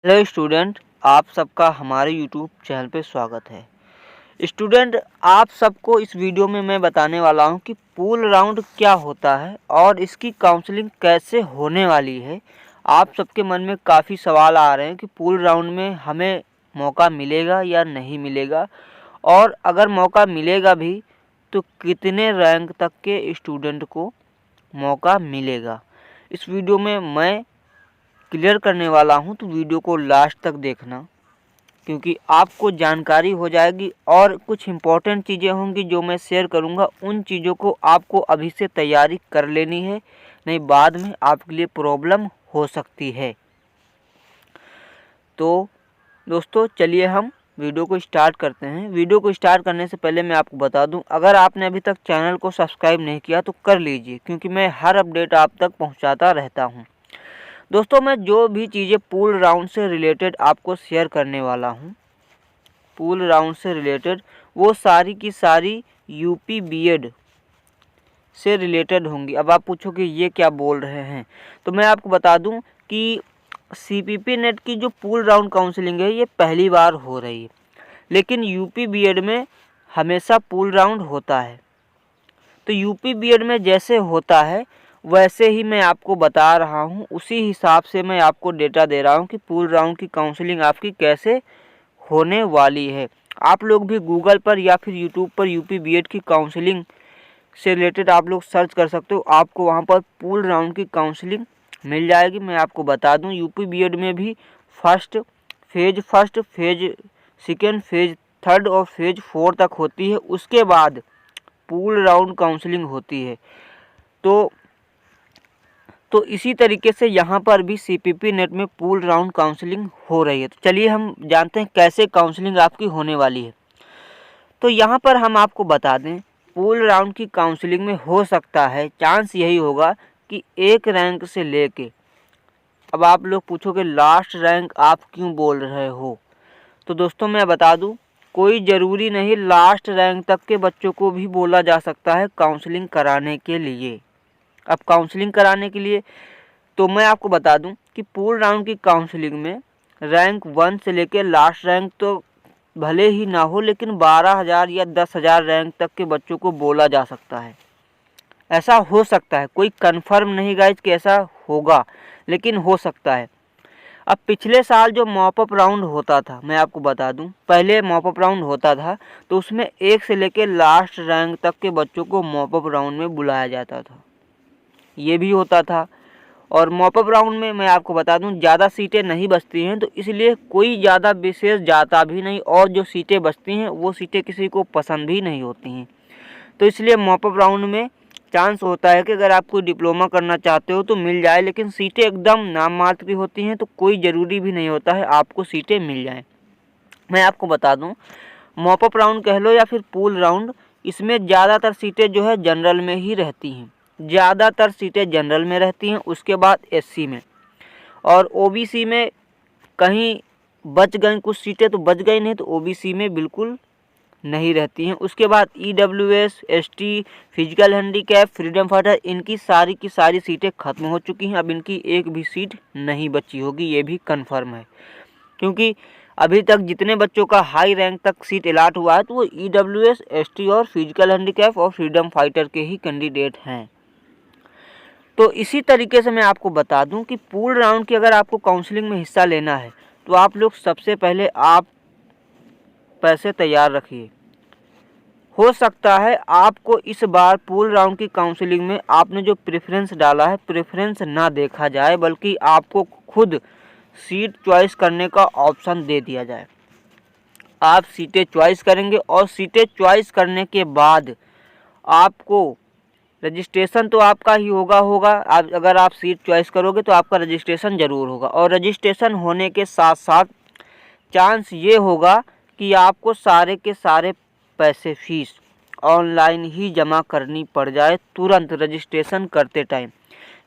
Hello student, आप सबका हमारे यूट्यूब चैनल पे स्वागत है। स्टूडेंट, आप सबको इस वीडियो में मैं बताने वाला हूं कि पूल राउंड क्या होता है और इसकी काउंसलिंग कैसे होने वाली है। आप सबके मन में काफ़ी सवाल आ रहे हैं कि पूल राउंड में हमें मौका मिलेगा या नहीं मिलेगा, और अगर मौका मिलेगा भी तो कितने रैंक तक के स्टूडेंट को मौका मिलेगा। इस वीडियो में मैं क्लियर करने वाला हूं, तो वीडियो को लास्ट तक देखना, क्योंकि आपको जानकारी हो जाएगी और कुछ इम्पोर्टेंट चीज़ें होंगी जो मैं शेयर करूंगा। उन चीज़ों को आपको अभी से तैयारी कर लेनी है, नहीं बाद में आपके लिए प्रॉब्लम हो सकती है। तो दोस्तों, चलिए हम वीडियो को स्टार्ट करते हैं। वीडियो को स्टार्ट करने से पहले मैं आपको बता दूं, अगर आपने अभी तक चैनल को सब्सक्राइब नहीं किया तो कर लीजिए, क्योंकि मैं हर अपडेट आप तक पहुंचाता रहता हूं। दोस्तों, मैं जो भी चीज़ें पूल राउंड से रिलेटेड आपको शेयर करने वाला हूँ, पूल राउंड से रिलेटेड, वो सारी की सारी यूपी बीएड से रिलेटेड होंगी। अब आप पूछोगे ये क्या बोल रहे हैं, तो मैं आपको बता दूं कि सीपीपी नेट की जो पूल राउंड काउंसलिंग है ये पहली बार हो रही है, लेकिन यूपी बीएड में हमेशा पूल राउंड होता है। तो यूपी बीएड में जैसे होता है वैसे ही मैं आपको बता रहा हूँ, उसी हिसाब से मैं आपको डेटा दे रहा हूँ कि पूल राउंड की काउंसलिंग आपकी कैसे होने वाली है। आप लोग भी गूगल पर या फिर यूट्यूब पर यूपी बीएड की काउंसलिंग से रिलेटेड आप लोग सर्च कर सकते हो, आपको वहाँ पर पूल राउंड की काउंसलिंग मिल जाएगी। मैं आपको बता दूँ, यूपी बीएड में भी first phase, second phase, third और फेज 4 तक होती है। उसके बाद पूल राउंड काउंसलिंग होती है। तो इसी तरीके से यहाँ पर भी सीपीपी नेट में पूल राउंड काउंसलिंग हो रही है। तो चलिए हम जानते हैं कैसे काउंसलिंग आपकी होने वाली है। तो यहाँ पर हम आपको बता दें, पूल राउंड की काउंसलिंग में हो सकता है, चांस यही होगा कि एक रैंक से लेके, अब आप लोग पूछोगे लास्ट रैंक आप क्यों बोल रहे हो, तो दोस्तों मैं बता दूं, कोई ज़रूरी नहीं, लास्ट रैंक तक के बच्चों को भी बोला जा सकता है काउंसलिंग कराने के लिए। अब काउंसलिंग कराने के लिए तो मैं आपको बता दूं कि पूल राउंड की काउंसलिंग में रैंक 1 से लेकर लास्ट रैंक तो भले ही ना हो, लेकिन 12,000 या 10,000 रैंक तक के बच्चों को बोला जा सकता है। ऐसा हो सकता है, कोई कंफर्म नहीं गाइज कि ऐसा होगा, लेकिन हो सकता है। अब पिछले साल जो मॉपअप राउंड होता था, मैं आपको बता दूं, पहले मॉपअप राउंड होता था तो उसमें 1 से लेकर लास्ट रैंक तक के बच्चों को मॉपअप राउंड में बुलाया जाता था, ये भी होता था। और मॉपअप राउंड में मैं आपको बता दूं, ज़्यादा सीटें नहीं बचती हैं, तो इसलिए कोई ज़्यादा विशेष जाता भी नहीं, और जो सीटें बचती हैं वो सीटें किसी को पसंद भी नहीं होती हैं। तो इसलिए मॉपअप राउंड में चांस होता है कि अगर आप कोई डिप्लोमा करना चाहते हो तो मिल जाए, लेकिन सीटें एकदम नाम मात्र की होती हैं, तो कोई ज़रूरी भी नहीं होता है आपको सीटें मिल जाएँ। मैं आपको बता दूं, मॉपअप राउंड कह लो या फिर पूल राउंड, इसमें ज़्यादातर सीटें जो है जनरल में ही रहती हैं, ज़्यादातर सीटें जनरल में रहती हैं। उसके बाद एससी में और ओबीसी में कहीं बच गई, कुछ सीटें तो बच गई, नहीं तो ओबीसी में बिल्कुल नहीं रहती हैं। उसके बाद EWS, ST, physical handicap, freedom fighter, इनकी सारी की सारी सीटें खत्म हो चुकी हैं। अब इनकी एक भी सीट नहीं बची होगी, ये भी कन्फर्म है, क्योंकि अभी तक जितने बच्चों का हाई रैंक तक सीट अलाट हुआ है तो वो ईडब्ल्यूएस, एसटी और फिजिकल हैंडीकैप और फ्रीडम फाइटर के ही कैंडिडेट हैं। तो इसी तरीके से मैं आपको बता दूं कि पूल राउंड की अगर आपको काउंसलिंग में हिस्सा लेना है तो आप लोग सबसे पहले आप पैसे तैयार रखिए। हो सकता है आपको इस बार पूल राउंड की काउंसलिंग में आपने जो प्रेफरेंस डाला है, प्रेफरेंस ना देखा जाए, बल्कि आपको खुद सीट चॉइस करने का ऑप्शन दे दिया जाए। आप सीटें चॉइस करेंगे और सीटें चॉइस करने के बाद आपको रजिस्ट्रेशन तो आपका ही होगा। आप अगर आप सीट चॉइस करोगे तो आपका रजिस्ट्रेशन ज़रूर होगा, और रजिस्ट्रेशन होने के साथ साथ चांस ये होगा कि आपको सारे के सारे पैसे फीस ऑनलाइन ही जमा करनी पड़ जाए तुरंत रजिस्ट्रेशन करते टाइम।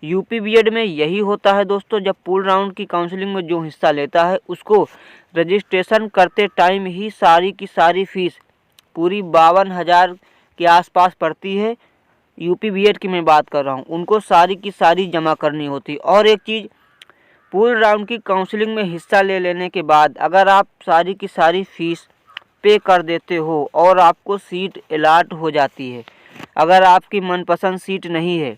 यूपी बीएड में यही होता है दोस्तों, जब पूल राउंड की काउंसलिंग में जो हिस्सा लेता है उसको रजिस्ट्रेशन करते टाइम ही सारी की सारी फीस पूरी 52,000 के आसपास पड़ती है। यूपी बीएड की मैं बात कर रहा हूँ, उनको सारी की सारी जमा करनी होती है। और एक चीज़, पूल राउंड की काउंसलिंग में हिस्सा ले लेने के बाद अगर आप सारी की सारी फीस पे कर देते हो और आपको सीट अलॉट हो जाती है, अगर आपकी मनपसंद सीट नहीं है,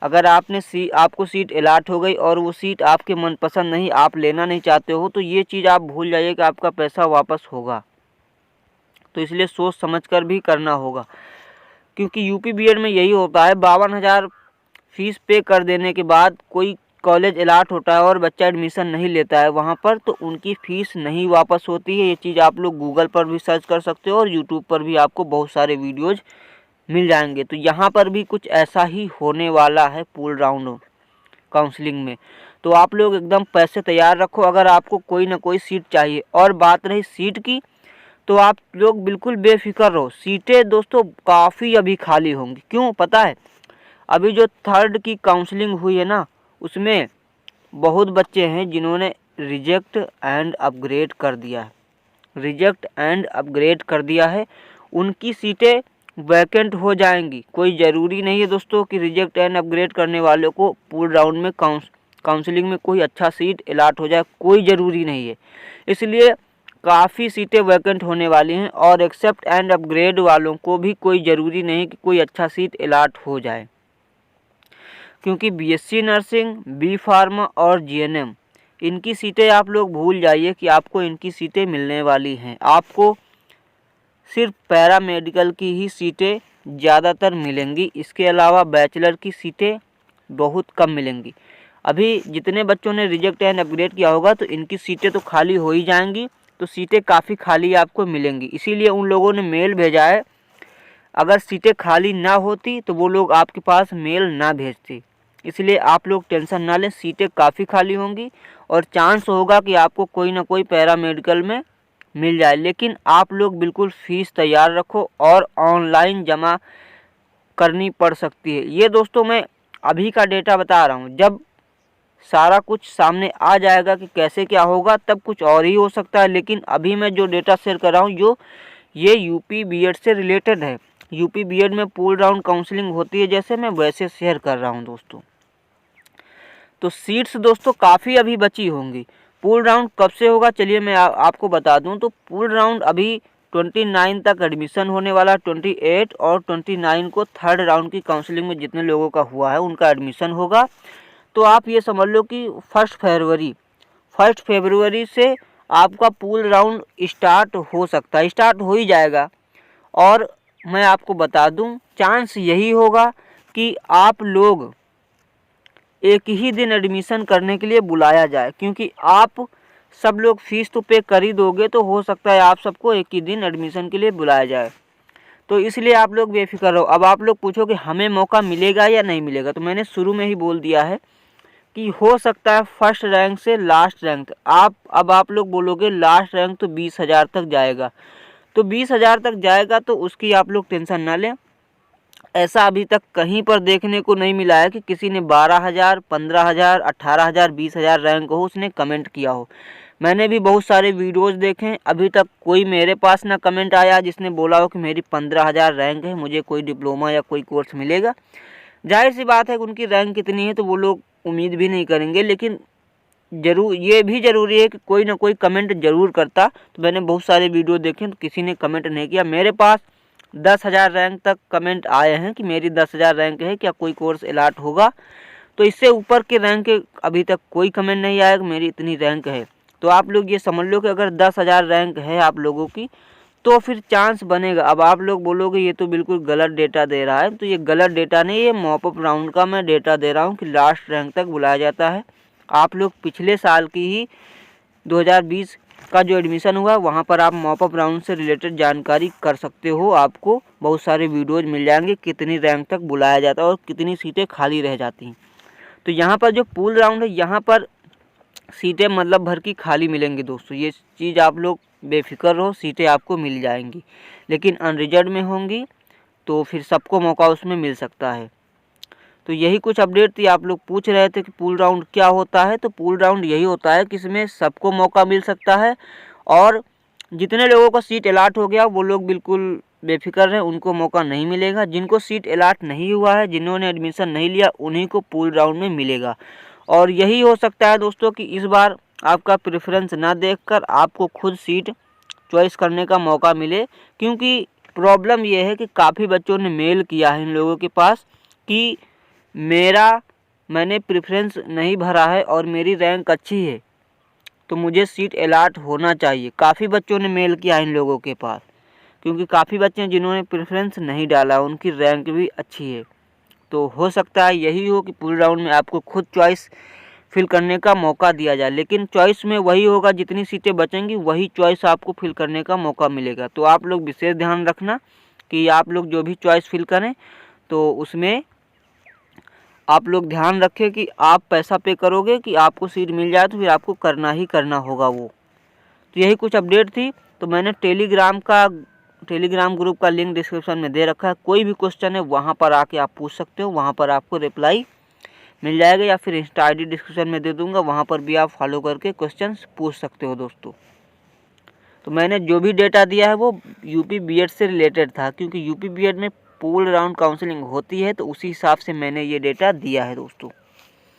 अगर आपको सीट अलॉट हो गई और वो सीट आपके मनपसंद नहीं, आप लेना नहीं चाहते हो, तो ये चीज़ आप भूल जाइए कि आपका पैसा वापस होगा। तो इसलिए सोच समझ कर भी करना होगा, क्योंकि यूपी बीएड में यही होता है। 52,000 फीस पे कर देने के बाद कोई कॉलेज अलॉट होता है और बच्चा एडमिशन नहीं लेता है वहाँ पर, तो उनकी फ़ीस नहीं वापस होती है। ये चीज़ आप लोग गूगल पर भी सर्च कर सकते हो और यूट्यूब पर भी आपको बहुत सारे वीडियोज़ मिल जाएंगे। तो यहाँ पर भी कुछ ऐसा ही होने वाला है पूल राउंड काउंसलिंग में। तो आप लोग एकदम पैसे तैयार रखो अगर आपको कोई ना कोई सीट चाहिए। और बात रही सीट की, तो आप लोग बिल्कुल बेफिक्र रहो, सीटें दोस्तों काफ़ी अभी खाली होंगी। क्यों पता है? अभी जो 3rd की काउंसलिंग हुई है ना, उसमें बहुत बच्चे हैं जिन्होंने रिजेक्ट एंड अपग्रेड कर दिया है। उनकी सीटें वैकेंट हो जाएंगी। कोई ज़रूरी नहीं है दोस्तों कि रिजेक्ट एंड अपग्रेड करने वालों को पूल राउंड में काउंसलिंग में कोई अच्छा सीट अलॉट हो जाए, कोई ज़रूरी नहीं है। इसलिए काफ़ी सीटें वैकेंट होने वाली हैं और एक्सेप्ट एंड अपग्रेड वालों को भी कोई ज़रूरी नहीं कि कोई अच्छा सीट अलॉट हो जाए, क्योंकि बीएससी नर्सिंग, बी फार्मा और जीएनएम, इनकी सीटें आप लोग भूल जाइए कि आपको इनकी सीटें मिलने वाली हैं। आपको सिर्फ पैरामेडिकल की ही सीटें ज़्यादातर मिलेंगी, इसके अलावा बैचलर की सीटें बहुत कम मिलेंगी। अभी जितने बच्चों ने रिजेक्ट एंड अपग्रेड किया होगा तो इनकी सीटें तो खाली हो ही जाएंगी, तो सीटें काफ़ी खाली आपको मिलेंगी। इसीलिए उन लोगों ने मेल भेजा है। अगर सीटें खाली ना होती तो वो लोग आपके पास मेल ना भेजते। इसलिए आप लोग टेंशन ना लें, सीटें काफ़ी खाली होंगी और चांस होगा कि आपको कोई ना कोई पैरामेडिकल में मिल जाए। लेकिन आप लोग बिल्कुल फ़ीस तैयार रखो और ऑनलाइन जमा करनी पड़ सकती है। ये दोस्तों मैं अभी का डेटा बता रहा हूँ, जब सारा कुछ सामने आ जाएगा कि कैसे क्या होगा तब कुछ और ही हो सकता है। लेकिन अभी मैं जो डेटा शेयर कर रहा हूँ ये यूपी बीएड से रिलेटेड है। यूपी बीएड में पूल राउंड काउंसलिंग होती है जैसे, मैं वैसे शेयर कर रहा हूँ दोस्तों। तो सीट्स दोस्तों काफ़ी अभी बची होंगी। पूल राउंड कब से होगा चलिए मैं आपको बता दूं। तो पूल राउंड अभी 29 तक एडमिशन होने वाला, 28 और 29 को 3rd राउंड की काउंसलिंग में जितने लोगों का हुआ है उनका एडमिशन होगा। तो आप ये समझ लो कि 1 फरवरी से आपका पूल राउंड स्टार्ट हो सकता है, स्टार्ट हो ही जाएगा। और मैं आपको बता दूं, चांस यही होगा कि आप लोग एक ही दिन एडमिशन करने के लिए बुलाया जाए, क्योंकि आप सब लोग फीस तो पे कर ही दोगे, तो हो सकता है आप सबको एक ही दिन एडमिशन के लिए बुलाया जाए। तो इसलिए आप लोग बेफिक्र रहो। अब आप लोग पूछोगे हमें मौका मिलेगा या नहीं मिलेगा, तो मैंने शुरू में ही बोल दिया है कि हो सकता है 1st रैंक से लास्ट रैंक। अब आप लोग बोलोगे लास्ट रैंक तो 20,000 तक जाएगा, तो 20,000 तक जाएगा तो उसकी आप लोग टेंशन ना लें। ऐसा अभी तक कहीं पर देखने को नहीं मिला है कि किसी ने 12,000, 15,000, 18,000, 20,000 रैंक हो उसने कमेंट किया हो। मैंने भी बहुत सारे वीडियोस देखे हैं, अभी तक कोई मेरे पास ना कमेंट आया जिसने बोला हो कि मेरी 15,000 रैंक है, मुझे कोई डिप्लोमा या कोई कोर्स मिलेगा। जाहिर सी बात है कि उनकी रैंक कितनी है तो वो लोग उम्मीद भी नहीं करेंगे, लेकिन ये भी ज़रूरी है कि कोई ना कोई कमेंट ज़रूर करता। तो मैंने बहुत सारे वीडियो देखे तो किसी ने कमेंट नहीं किया। मेरे पास 10,000 रैंक तक कमेंट आए हैं कि मेरी 10,000 रैंक है, क्या कोई कोर्स अलॉट होगा। तो इससे ऊपर के रैंक के अभी तक कोई कमेंट नहीं आया कि मेरी इतनी रैंक है। तो आप लोग ये समझ लो कि अगर 10,000 रैंक है आप लोगों की तो फिर चांस बनेगा। अब आप लोग बोलोगे ये तो बिल्कुल गलत डेटा दे रहा है, तो ये गलत डेटा नहीं, ये मॉपअप राउंड का मैं डेटा दे रहा हूँ कि लास्ट रैंक तक बुलाया जाता है। आप लोग पिछले साल की ही 2020 का जो एडमिशन हुआ वहाँ पर आप मॉपअप राउंड से रिलेटेड जानकारी कर सकते हो। आपको बहुत सारे वीडियोज़ मिल जाएंगे कितनी रैंक तक बुलाया जाता है और कितनी सीटें खाली रह जाती हैं। तो यहाँ पर जो पूल राउंड है यहाँ पर सीटें मतलब भर की खाली मिलेंगी दोस्तों, ये चीज़ आप लोग बेफिक्र रहो, सीटें आपको मिल जाएंगी। लेकिन अनरिजर्व में होंगी तो फिर सबको मौका उसमें मिल सकता है। तो यही कुछ अपडेट थी। आप लोग पूछ रहे थे कि पूल राउंड क्या होता है, तो पूल राउंड यही होता है कि इसमें सबको मौका मिल सकता है और जितने लोगों को सीट अलॉट हो गया वो लोग बिल्कुल बेफिक्र हैं, उनको मौका नहीं मिलेगा। जिनको सीट अलॉट नहीं हुआ है, जिन्होंने एडमिशन नहीं लिया, उन्हीं को पूल राउंड में मिलेगा। और यही हो सकता है दोस्तों कि इस बार आपका प्रेफरेंस ना देखकर आपको खुद सीट चॉइस करने का मौका मिले, क्योंकि प्रॉब्लम यह है कि काफ़ी बच्चों ने मेल किया है इन लोगों के पास कि मैंने प्रेफरेंस नहीं भरा है और मेरी रैंक अच्छी है तो मुझे सीट अलॉट होना चाहिए। काफ़ी बच्चों ने मेल किया इन लोगों के पास, क्योंकि काफ़ी बच्चे हैं जिन्होंने प्रेफरेंस नहीं डाला, उनकी रैंक भी अच्छी है। तो हो सकता है यही हो कि पूल राउंड में आपको खुद चॉइस फिल करने का मौका दिया जाए, लेकिन चॉइस में वही होगा, जितनी सीटें बचेंगी वही चॉइस आपको फिल करने का मौका मिलेगा। तो आप लोग विशेष ध्यान रखना कि आप लोग जो भी चॉइस फिल करें तो उसमें आप लोग ध्यान रखें कि आप पैसा पे करोगे कि आपको सीट मिल जाए तो फिर आपको करना ही करना होगा वो। तो यही कुछ अपडेट थी। तो मैंने टेलीग्राम ग्रुप का लिंक डिस्क्रिप्शन में दे रखा है। कोई भी क्वेश्चन है वहाँ पर आके आप पूछ सकते हो, वहाँ पर आपको रिप्लाई मिल जाएगा, या फिर इंस्टा ID डिस्क्रिप्शन में दे दूँगा, वहाँ पर भी आप फॉलो करके क्वेश्चंस पूछ सकते हो दोस्तों। तो मैंने जो भी डेटा दिया है वो यूपी बीएड से रिलेटेड था, क्योंकि यूपी बीएड में पूल राउंड काउंसलिंग होती है तो उसी हिसाब से मैंने ये डेटा दिया है दोस्तों।